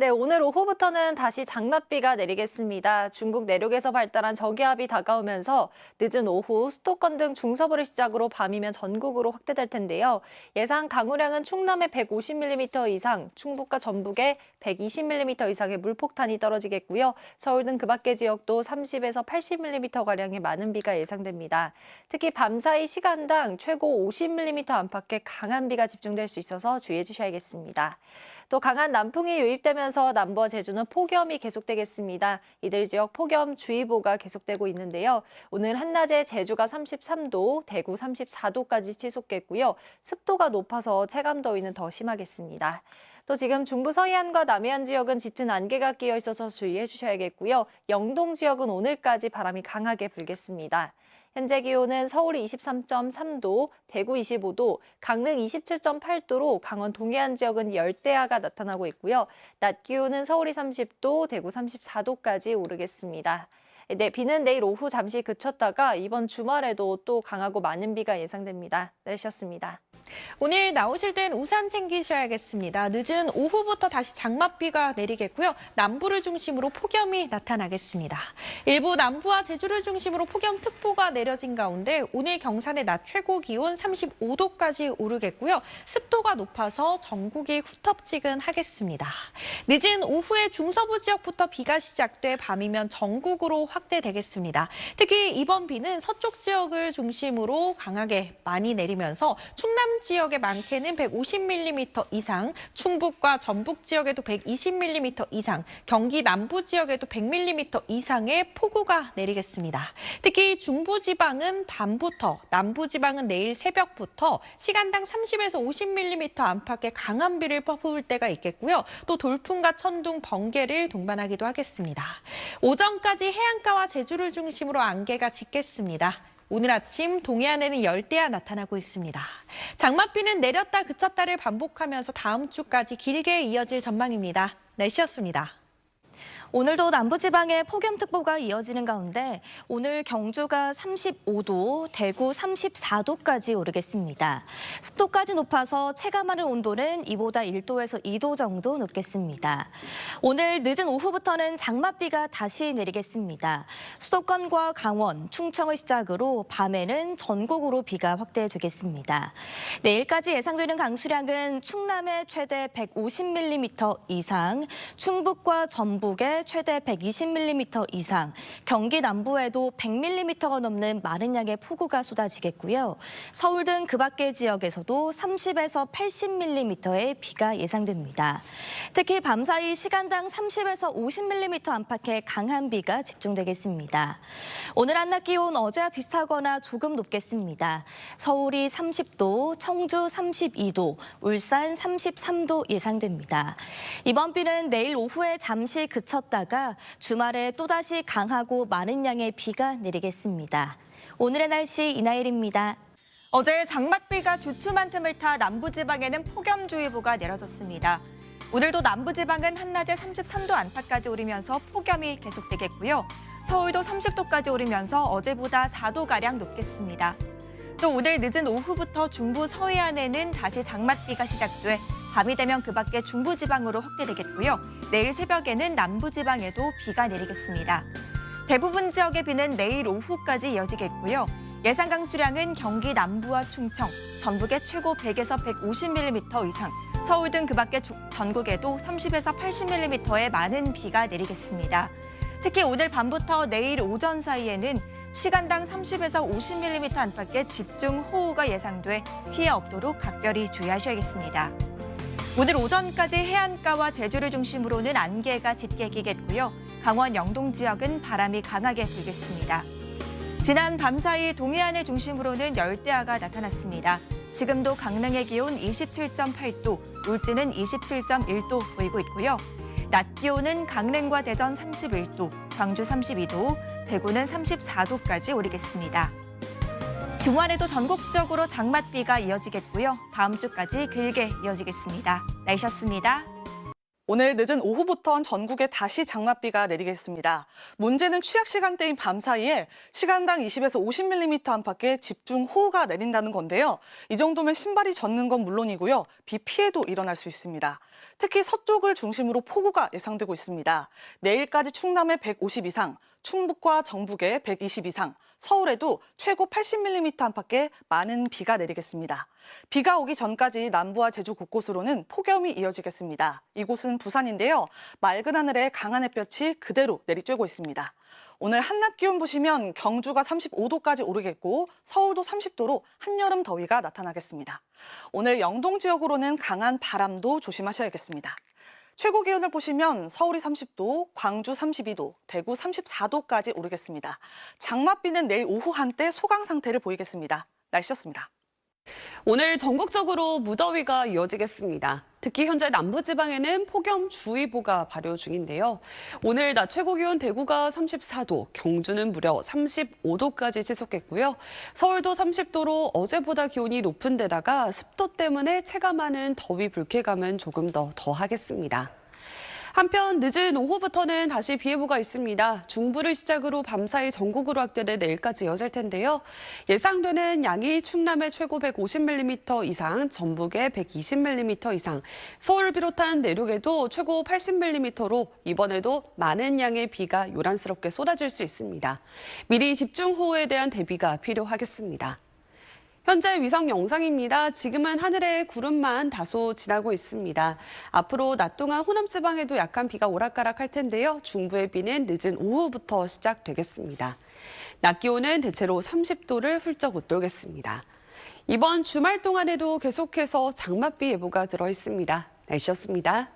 네, 오늘 오후부터는 다시 장맛비가 내리겠습니다. 중국 내륙에서 발달한 저기압이 다가오면서 늦은 오후 수도권 등 중서부를 시작으로 밤이면 전국으로 확대될 텐데요. 예상 강우량은 충남에 150mm 이상, 충북과 전북에 120mm 이상의 물폭탄이 떨어지겠고요. 서울 등 그 밖의 지역도 30에서 80mm가량의 많은 비가 예상됩니다. 특히 밤사이 시간당 최고 50mm 안팎의 강한 비가 집중될 수 있어서 주의해 주셔야겠습니다. 또 강한 남풍이 유입되면서 남부와 제주는 폭염이 계속되겠습니다. 이들 지역 폭염주의보가 계속되고 있는데요. 오늘 한낮에 제주가 33도, 대구 34도까지 치솟겠고요. 습도가 높아서 체감더위는 더 심하겠습니다. 또 지금 중부 서해안과 남해안 지역은 짙은 안개가 끼어 있어서 주의해 주셔야겠고요. 영동 지역은 오늘까지 바람이 강하게 불겠습니다. 현재 기온은 서울이 23.3도, 대구 25도, 강릉 27.8도로 강원 동해안 지역은 열대야가 나타나고 있고요. 낮 기온은 서울이 30도, 대구 34도까지 오르겠습니다. 네, 비는 내일 오후 잠시 그쳤다가 이번 주말에도 또 강하고 많은 비가 예상됩니다. 날씨였습니다. 오늘 나오실 땐 우산 챙기셔야겠습니다. 늦은 오후부터 다시 장맛비가 내리겠고요. 남부를 중심으로 폭염이 나타나겠습니다. 일부 남부와 제주를 중심으로 폭염특보가 내려진 가운데 오늘 경산의 낮 최고 기온 35도까지 오르겠고요. 습도가 높아서 전국이 후텁지근하겠습니다. 늦은 오후에 중서부 지역부터 비가 시작돼 밤이면 전국으로 확대되겠습니다. 특히 이번 비는 서쪽 지역을 중심으로 강하게 많이 내리면서 충남 지역의 많게는 150mm 이상, 충북과 전북 지역에도 120mm 이상, 경기 남부 지역에도 100mm 이상의 폭우가 내리겠습니다. 특히 중부지방은 밤부터, 남부지방은 내일 새벽부터 시간당 30에서 50mm 안팎의 강한 비를 퍼부을 때가 있겠고요. 또 돌풍과 천둥, 번개를 동반하기도 하겠습니다. 오전까지 해안가와 제주를 중심으로 안개가 짙겠습니다. 오늘 아침 동해안에는 열대야 나타나고 있습니다. 장맛비는 내렸다 그쳤다를 반복하면서 다음 주까지 길게 이어질 전망입니다. 날씨였습니다. 오늘도 남부지방에 폭염특보가 이어지는 가운데 오늘 경주가 35도, 대구 34도까지 오르겠습니다. 습도까지 높아서 체감하는 온도는 이보다 1도에서 2도 정도 높겠습니다. 오늘 늦은 오후부터는 장맛비가 다시 내리겠습니다. 수도권과 강원, 충청을 시작으로 밤에는 전국으로 비가 확대되겠습니다. 내일까지 예상되는 강수량은 충남에 최대 150mm 이상, 충북과 전북에 최대 120mm 이상, 경기 남부에도 100mm가 넘는 많은 양의 폭우가 쏟아지겠고요. 서울 등 그 밖의 지역에서도 30에서 80mm의 비가 예상됩니다. 특히 밤사이 시간당 30에서 50mm 안팎의 강한 비가 집중되겠습니다. 오늘 한낮 기온 어제와 비슷하거나 조금 높겠습니다. 서울이 30도, 청주 32도, 울산 33도 예상됩니다. 이번 비는 내일 오후에 잠시 그쳤다가 주말에 또다시 강하고 많은 양의 비가 내리겠습니다. 오늘의 날씨 이나일입니다. 어제 장맛비가 주춤한 틈을 타 남부지방에는 폭염주의보가 내려졌습니다. 오늘도 남부지방은 한낮에 33도 안팎까지 오르면서 폭염이 계속되겠고요. 서울도 30도까지 오르면서 어제보다 4도가량 높겠습니다. 또 오늘 늦은 오후부터 중부 서해안에는 다시 장맛비가 시작돼 밤이 되면 그 밖에 중부지방으로 확대되겠고요. 내일 새벽에는 남부지방에도 비가 내리겠습니다. 대부분 지역의 비는 내일 오후까지 이어지겠고요. 예상 강수량은 경기 남부와 충청, 전북에 최고 100에서 150mm 이상, 서울 등 그 밖의 전국에도 30에서 80mm의 많은 비가 내리겠습니다. 특히 오늘 밤부터 내일 오전 사이에는 시간당 30에서 50mm 안팎의 집중호우가 예상돼 피해 없도록 각별히 주의하셔야겠습니다. 오늘 오전까지 해안가와 제주를 중심으로는 안개가 짙게 끼겠고요. 강원 영동 지역은 바람이 강하게 불겠습니다. 지난 밤사이 동해안을 중심으로는 열대야가 나타났습니다. 지금도 강릉의 기온 27.8도, 울진은 27.1도 보이고 있고요. 낮 기온은 강릉과 대전 31도, 광주 32도, 대구는 34도까지 오르겠습니다. 주말에도 전국적으로 장맛비가 이어지겠고요. 다음 주까지 길게 이어지겠습니다. 날씨였습니다. 오늘 늦은 오후부턴 전국에 다시 장맛비가 내리겠습니다. 문제는 취약 시간대인 밤 사이에 시간당 20에서 50mm 안팎의 집중 호우가 내린다는 건데요. 이 정도면 신발이 젖는 건 물론이고요. 비 피해도 일어날 수 있습니다. 특히 서쪽을 중심으로 폭우가 예상되고 있습니다. 내일까지 충남에 150 이상, 충북과 정북에 120 이상, 서울에도 최고 80mm 안팎의 많은 비가 내리겠습니다. 비가 오기 전까지 남부와 제주 곳곳으로는 폭염이 이어지겠습니다. 이곳은 부산인데요. 맑은 하늘에 강한 햇볕이 그대로 내리쬐고 있습니다. 오늘 한낮 기온 보시면 경주가 35도까지 오르겠고 서울도 30도로 한여름 더위가 나타나겠습니다. 오늘 영동 지역으로는 강한 바람도 조심하셔야겠습니다. 최고 기온을 보시면 서울이 30도, 광주 32도, 대구 34도까지 오르겠습니다. 장맛비는 내일 오후 한때 소강 상태를 보이겠습니다. 날씨였습니다. 오늘 전국적으로 무더위가 이어지겠습니다. 특히 현재 남부지방에는 폭염주의보가 발효 중인데요. 오늘 낮 최고 기온 대구가 34도, 경주는 무려 35도까지 치솟겠고요. 서울도 30도로 어제보다 기온이 높은 데다가 습도 때문에 체감하는 더위 불쾌감은 조금 더 더하겠습니다. 한편 늦은 오후부터는 다시 비 예보가 있습니다. 중부를 시작으로 밤사이 전국으로 확대돼 내일까지 이어질 텐데요. 예상되는 양이 충남에 최고 150mm 이상, 전북에 120mm 이상, 서울을 비롯한 내륙에도 최고 80mm로 이번에도 많은 양의 비가 요란스럽게 쏟아질 수 있습니다. 미리 집중호우에 대한 대비가 필요하겠습니다. 현재 위성 영상입니다. 지금은 하늘에 구름만 다소 지나고 있습니다. 앞으로 낮 동안 호남 지방에도 약한 비가 오락가락할 텐데요. 중부의 비는 늦은 오후부터 시작되겠습니다. 낮 기온은 대체로 30도를 훌쩍 웃돌겠습니다. 이번 주말 동안에도 계속해서 장맛비 예보가 들어 있습니다. 날씨였습니다.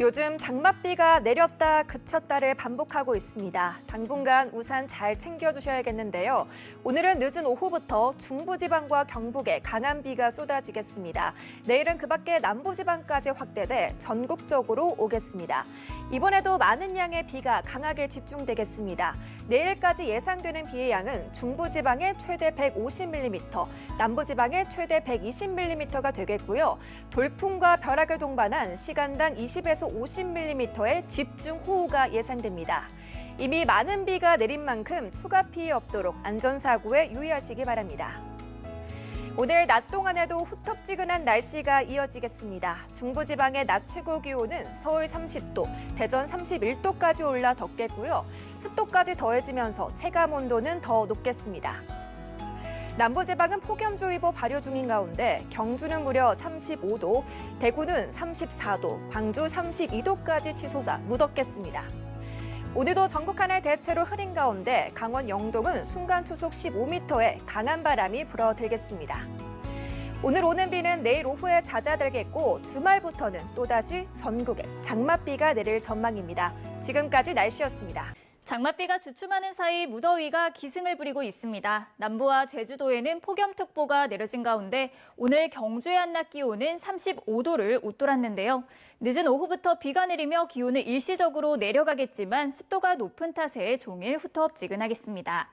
요즘 장맛비가 내렸다 그쳤다를 반복하고 있습니다. 당분간 우산 잘 챙겨주셔야겠는데요. 오늘은 늦은 오후부터 중부지방과 경북에 강한 비가 쏟아지겠습니다. 내일은 그 밖에 남부지방까지 확대돼 전국적으로 오겠습니다. 이번에도 많은 양의 비가 강하게 집중되겠습니다. 내일까지 예상되는 비의 양은 중부지방에 최대 150mm, 남부지방에 최대 120mm가 되겠고요. 돌풍과 벼락을 동반한 시간당 20에서 50mm의 집중호우가 예상됩니다. 이미 많은 비가 내린 만큼 추가 피해 없도록 안전사고에 유의하시기 바랍니다. 오늘 낮 동안에도 후텁지근한 날씨가 이어지겠습니다. 중부지방의 낮 최고 기온은 서울 30도, 대전 31도까지 올라 덥겠고요. 습도까지 더해지면서 체감 온도는 더 높겠습니다. 남부지방은 폭염주의보 발효 중인 가운데 경주는 무려 35도, 대구는 34도, 광주 32도까지 치솟아 무덥겠습니다. 오늘도 전국 하늘 대체로 흐린 가운데 강원 영동은 순간 초속 15m의 강한 바람이 불어들겠습니다. 오늘 오는 비는 내일 오후에 잦아들겠고 주말부터는 또다시 전국에 장맛비가 내릴 전망입니다. 지금까지 날씨였습니다. 장맛비가 주춤하는 사이 무더위가 기승을 부리고 있습니다. 남부와 제주도에는 폭염특보가 내려진 가운데 오늘 경주의 한낮 기온은 35도를 웃돌았는데요. 늦은 오후부터 비가 내리며 기온은 일시적으로 내려가겠지만 습도가 높은 탓에 종일 후텁지근하겠습니다.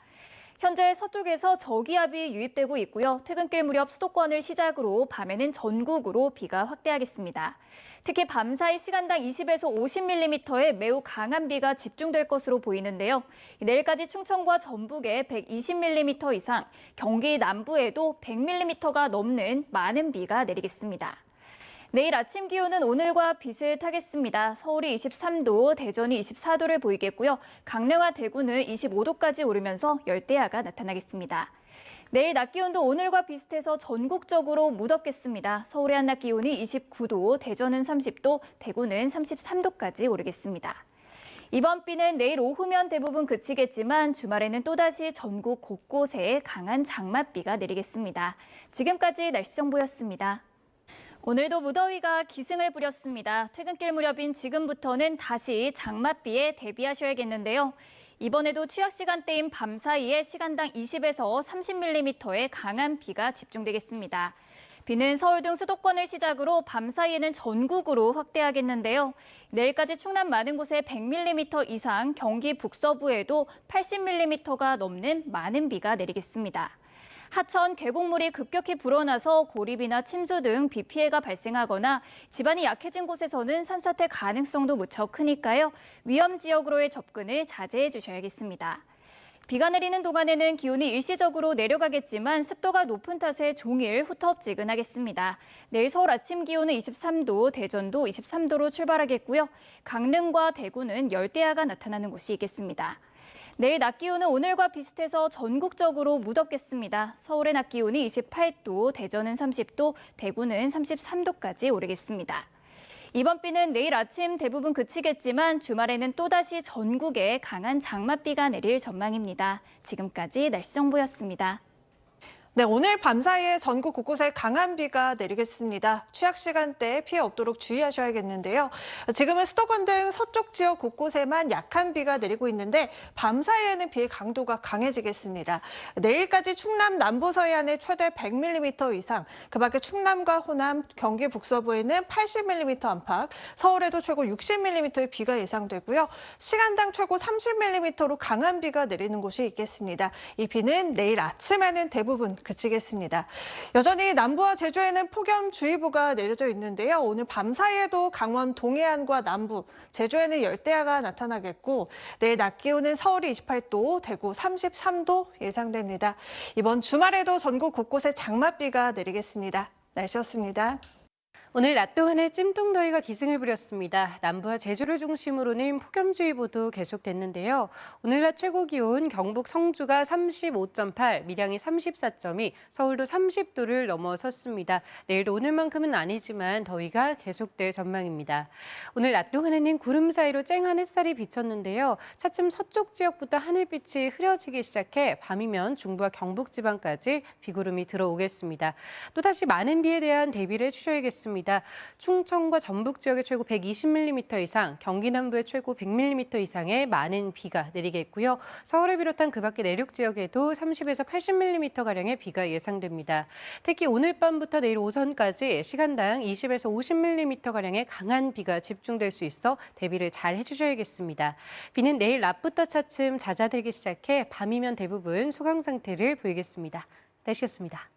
현재 서쪽에서 저기압이 유입되고 있고요. 퇴근길 무렵 수도권을 시작으로 밤에는 전국으로 비가 확대하겠습니다. 특히 밤사이 시간당 20에서 50mm의 매우 강한 비가 집중될 것으로 보이는데요. 내일까지 충청과 전북에 120mm 이상, 경기 남부에도 100mm가 넘는 많은 비가 내리겠습니다. 내일 아침 기온은 오늘과 비슷하겠습니다. 서울이 23도, 대전이 24도를 보이겠고요. 강릉과 대구는 25도까지 오르면서 열대야가 나타나겠습니다. 내일 낮 기온도 오늘과 비슷해서 전국적으로 무덥겠습니다. 서울의 한낮 기온이 29도, 대전은 30도, 대구는 33도까지 오르겠습니다. 이번 비는 내일 오후면 대부분 그치겠지만 주말에는 또다시 전국 곳곳에 강한 장맛비가 내리겠습니다. 지금까지 날씨 정보였습니다. 오늘도 무더위가 기승을 부렸습니다. 퇴근길 무렵인 지금부터는 다시 장맛비에 대비하셔야겠는데요. 이번에도 취약 시간대인 밤 사이에 시간당 20에서 30mm의 강한 비가 집중되겠습니다. 비는 서울 등 수도권을 시작으로 밤 사이에는 전국으로 확대하겠는데요. 내일까지 충남 많은 곳에 100mm 이상, 경기 북서부에도 80mm가 넘는 많은 비가 내리겠습니다. 하천 계곡물이 급격히 불어나서 고립이나 침수 등 비 피해가 발생하거나 지반이 약해진 곳에서는 산사태 가능성도 무척 크니까요. 위험 지역으로의 접근을 자제해 주셔야겠습니다. 비가 내리는 동안에는 기온이 일시적으로 내려가겠지만 습도가 높은 탓에 종일 후텁지근하겠습니다. 내일 서울 아침 기온은 23도, 대전도 23도로 출발하겠고요. 강릉과 대구는 열대야가 나타나는 곳이 있겠습니다. 내일 낮 기온은 오늘과 비슷해서 전국적으로 무덥겠습니다. 서울의 낮 기온이 28도, 대전은 30도, 대구는 33도까지 오르겠습니다. 이번 비는 내일 아침 대부분 그치겠지만 주말에는 또다시 전국에 강한 장맛비가 내릴 전망입니다. 지금까지 날씨 정보였습니다. 네, 오늘 밤사이에 전국 곳곳에 강한 비가 내리겠습니다. 취약 시간대에 피해 없도록 주의하셔야겠는데요. 지금은 수도권 등 서쪽 지역 곳곳에만 약한 비가 내리고 있는데 밤사이에는 비의 강도가 강해지겠습니다. 내일까지 충남 남부 서해안에 최대 100mm 이상, 그 밖에 충남과 호남, 경기 북서부에는 80mm 안팎, 서울에도 최고 60mm의 비가 예상되고요. 시간당 최고 30mm로 강한 비가 내리는 곳이 있겠습니다. 이 비는 내일 아침에는 대부분 그치겠습니다. 여전히 남부와 제주에는 폭염주의보가 내려져 있는데요. 오늘 밤 사이에도 강원 동해안과 남부, 제주에는 열대야가 나타나겠고 내일 낮 기온은 서울이 28도, 대구 33도 예상됩니다. 이번 주말에도 전국 곳곳에 장맛비가 내리겠습니다. 날씨였습니다. 오늘 낮 동안에 찜통더위가 기승을 부렸습니다. 남부와 제주를 중심으로는 폭염주의보도 계속됐는데요. 오늘 낮 최고 기온 경북 성주가 35.8, 밀양이 34.2, 서울도 30도를 넘어섰습니다. 내일도 오늘만큼은 아니지만 더위가 계속될 전망입니다. 오늘 낮 동안에는 구름 사이로 쨍한 햇살이 비쳤는데요. 차츰 서쪽 지역부터 하늘빛이 흐려지기 시작해 밤이면 중부와 경북 지방까지 비구름이 들어오겠습니다. 또다시 많은 비에 대한 대비를 해주셔야겠습니다. 충청과 전북 지역에 최고 120mm 이상, 경기 남부에 최고 100mm 이상의 많은 비가 내리겠고요. 서울을 비롯한 그 밖의 내륙 지역에도 30에서 80mm가량의 비가 예상됩니다. 특히 오늘 밤부터 내일 오전까지 시간당 20에서 50mm가량의 강한 비가 집중될 수 있어 대비를 잘 해주셔야겠습니다. 비는 내일 낮부터 차츰 잦아들기 시작해 밤이면 대부분 소강 상태를 보이겠습니다. 날씨였습니다.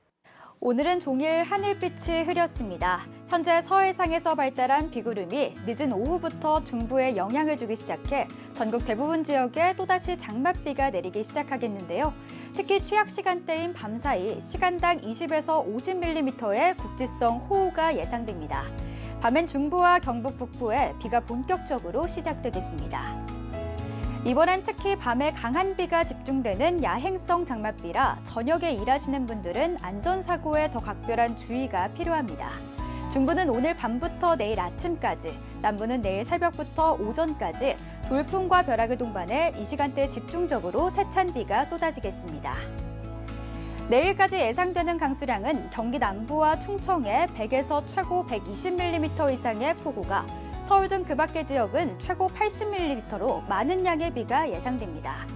오늘은 종일 하늘빛이 흐렸습니다. 현재 서해상에서 발달한 비구름이 늦은 오후부터 중부에 영향을 주기 시작해 전국 대부분 지역에 또다시 장맛비가 내리기 시작하겠는데요. 특히 취약 시간대인 밤사이 시간당 20에서 50mm의 국지성 호우가 예상됩니다. 밤엔 중부와 경북 북부에 비가 본격적으로 시작되겠습니다. 이번엔 특히 밤에 강한 비가 집중되는 야행성 장맛비라 저녁에 일하시는 분들은 안전사고에 더 각별한 주의가 필요합니다. 중부는 오늘 밤부터 내일 아침까지, 남부는 내일 새벽부터 오전까지 돌풍과 벼락을 동반해 이 시간대 집중적으로 세찬 비가 쏟아지겠습니다. 내일까지 예상되는 강수량은 경기 남부와 충청에 100에서 최고 120mm 이상의 폭우가, 서울 등 그 밖의 지역은 최고 80mm로 많은 양의 비가 예상됩니다.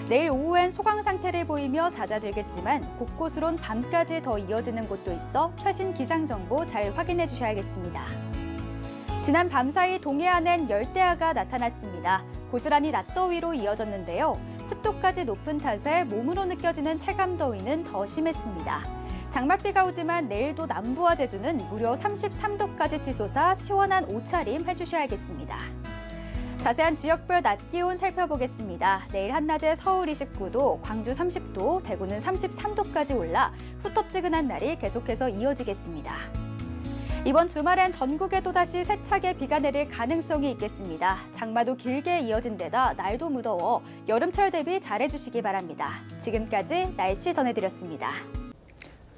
내일 오후엔 소강 상태를 보이며 잦아들겠지만 곳곳으론 밤까지 더 이어지는 곳도 있어 최신 기상 정보 잘 확인해 주셔야겠습니다. 지난 밤사이 동해안엔 열대야가 나타났습니다. 고스란히 낮더위로 이어졌는데요. 습도까지 높은 탓에 몸으로 느껴지는 체감더위는 더 심했습니다. 장맛비가 오지만 내일도 남부와 제주는 무려 33도까지 치솟아 시원한 옷차림 해주셔야겠습니다. 자세한 지역별 낮 기온 살펴보겠습니다. 내일 한낮에 서울 29도, 광주 30도, 대구는 33도까지 올라 후텁지근한 날이 계속해서 이어지겠습니다. 이번 주말엔 전국에 또다시 세차게 비가 내릴 가능성이 있겠습니다. 장마도 길게 이어진 데다 날도 무더워 여름철 대비 잘해주시기 바랍니다. 지금까지 날씨 전해드렸습니다.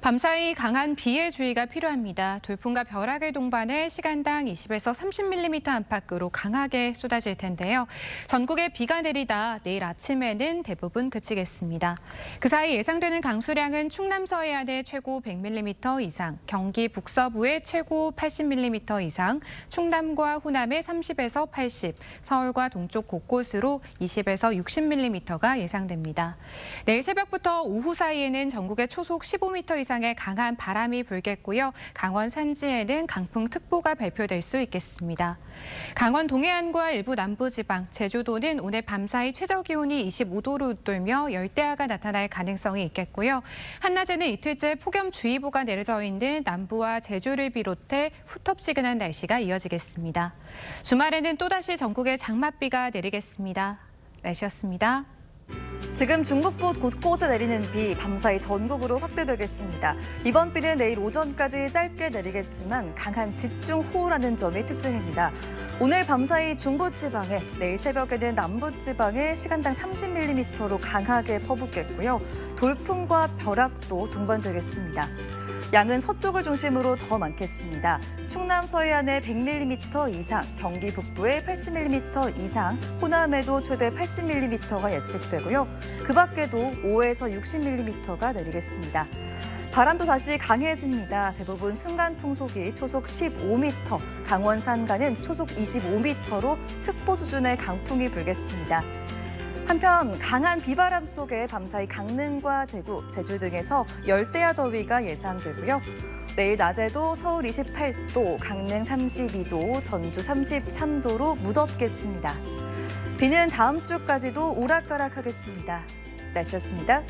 밤사이 강한 비에 주의가 필요합니다. 돌풍과 벼락을 동반해 시간당 20에서 30mm 안팎으로 강하게 쏟아질 텐데요. 전국에 비가 내리다 내일 아침에는 대부분 그치겠습니다. 그 사이 예상되는 강수량은 충남 서해안에 최고 100mm 이상, 경기 북서부에 최고 80mm 이상, 충남과 호남에 30에서 80, 서울과 동쪽 곳곳으로 20에서 60mm가 예상됩니다. 내일 새벽부터 오후 사이에는 전국에 초속 15m 이상 이상의 강한 바람이 불겠고요. 강원 산지에는 강풍특보가 발표될 수 있겠습니다. 강원 동해안과 일부 남부지방, 제주도는 오늘 밤사이 최저기온이 25도를 웃돌며 열대야가 나타날 가능성이 있겠고요. 한낮에는 이틀째 폭염주의보가 내려져 있는 남부와 제주를 비롯해 후텁지근한 날씨가 이어지겠습니다. 주말에는 또다시 전국에 장맛비가 내리겠습니다. 날씨였습니다. 지금 중북부 곳곳에 내리는 비 밤사이 전국으로 확대되겠습니다. 이번 비는 내일 오전까지 짧게 내리겠지만 강한 집중호우라는 점이 특징입니다. 오늘 밤사이 중부지방에, 내일 새벽에는 남부지방에 시간당 30mm로 강하게 퍼붓겠고요. 돌풍과 벼락도 동반되겠습니다. 양은 서쪽을 중심으로 더 많겠습니다. 충남 서해안에 100mm 이상, 경기 북부에 80mm 이상, 호남에도 최대 80mm가 예측되고요. 그 밖에도 5에서 60mm가 내리겠습니다. 바람도 다시 강해집니다. 대부분 순간 풍속이 초속 15m, 강원 산간은 초속 25m로 특보 수준의 강풍이 불겠습니다. 한편 강한 비바람 속에 밤사이 강릉과 대구, 제주 등에서 열대야 더위가 예상되고요. 내일 낮에도 서울 28도, 강릉 32도, 전주 33도로 무덥겠습니다. 비는 다음 주까지도 오락가락하겠습니다. 날씨였습니다.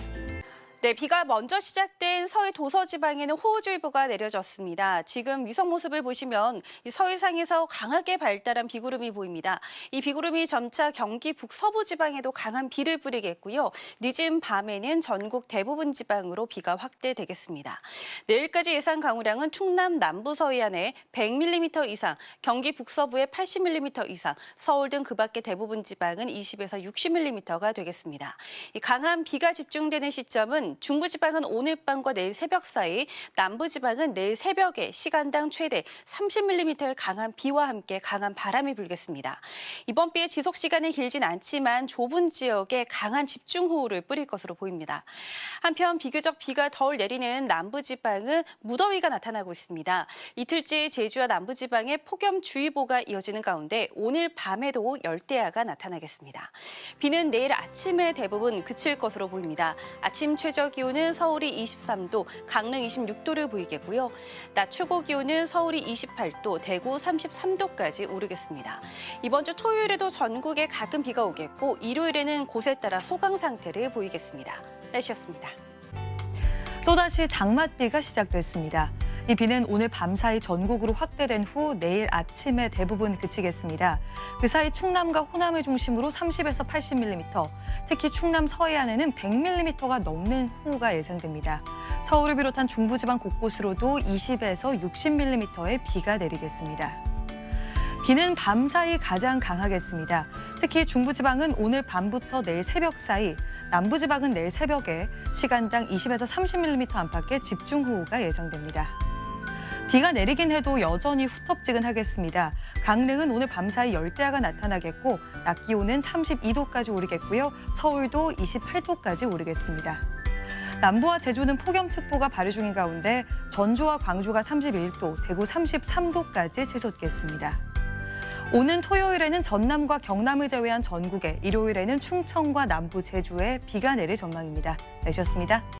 네, 비가 먼저 시작된 서해 도서지방에는 호우주의보가 내려졌습니다. 지금 위성 모습을 보시면 이 서해상에서 강하게 발달한 비구름이 보입니다. 이 비구름이 점차 경기 북서부 지방에도 강한 비를 뿌리겠고요. 늦은 밤에는 전국 대부분 지방으로 비가 확대되겠습니다. 내일까지 예상 강우량은 충남 남부 서해안에 100mm 이상, 경기 북서부에 80mm 이상, 서울 등 그 밖의 대부분 지방은 20에서 60mm가 되겠습니다. 이 강한 비가 집중되는 시점은 중부지방은 오늘 밤과 내일 새벽 사이, 남부지방은 내일 새벽에 시간당 최대 30mm의 강한 비와 함께 강한 바람이 불겠습니다. 이번 비의 지속 시간은 길진 않지만 좁은 지역에 강한 집중호우를 뿌릴 것으로 보입니다. 한편 비교적 비가 덜 내리는 남부지방은 무더위가 나타나고 있습니다. 이틀째 제주와 남부지방에 폭염주의보가 이어지는 가운데 오늘 밤에도 열대야가 나타나겠습니다. 비는 내일 아침에 대부분 그칠 것으로 보입니다. 아침 최저 기온은 서울이 23도, 강릉 26도를 보이겠고요. 낮 최고 기온은 서울이 28도, 대구 33도까지 오르겠습니다. 이번 주 토요일에도 전국에 가끔 비가 오겠고 일요일에는 곳에 따라 소강 상태를 보이겠습니다. 날씨였습니다. 또다시 장맛비가 시작됐습니다. 이 비는 오늘 밤사이 전국으로 확대된 후 내일 아침에 대부분 그치겠습니다. 그 사이 충남과 호남을 중심으로 30에서 80mm, 특히 충남 서해안에는 100mm가 넘는 호우가 예상됩니다. 서울을 비롯한 중부지방 곳곳으로도 20에서 60mm의 비가 내리겠습니다. 비는 밤사이 가장 강하겠습니다. 특히 중부지방은 오늘 밤부터 내일 새벽 사이, 남부지방은 내일 새벽에 시간당 20에서 30mm 안팎의 집중호우가 예상됩니다. 비가 내리긴 해도 여전히 후텁지근하겠습니다. 강릉은 오늘 밤사이 열대야가 나타나겠고 낮 기온은 32도까지 오르겠고요. 서울도 28도까지 오르겠습니다. 남부와 제주는 폭염특보가 발효 중인 가운데 전주와 광주가 31도, 대구 33도까지 치솟겠습니다. 오는 토요일에는 전남과 경남을 제외한 전국에, 일요일에는 충청과 남부 제주에 비가 내릴 전망입니다. 날씨였습니다.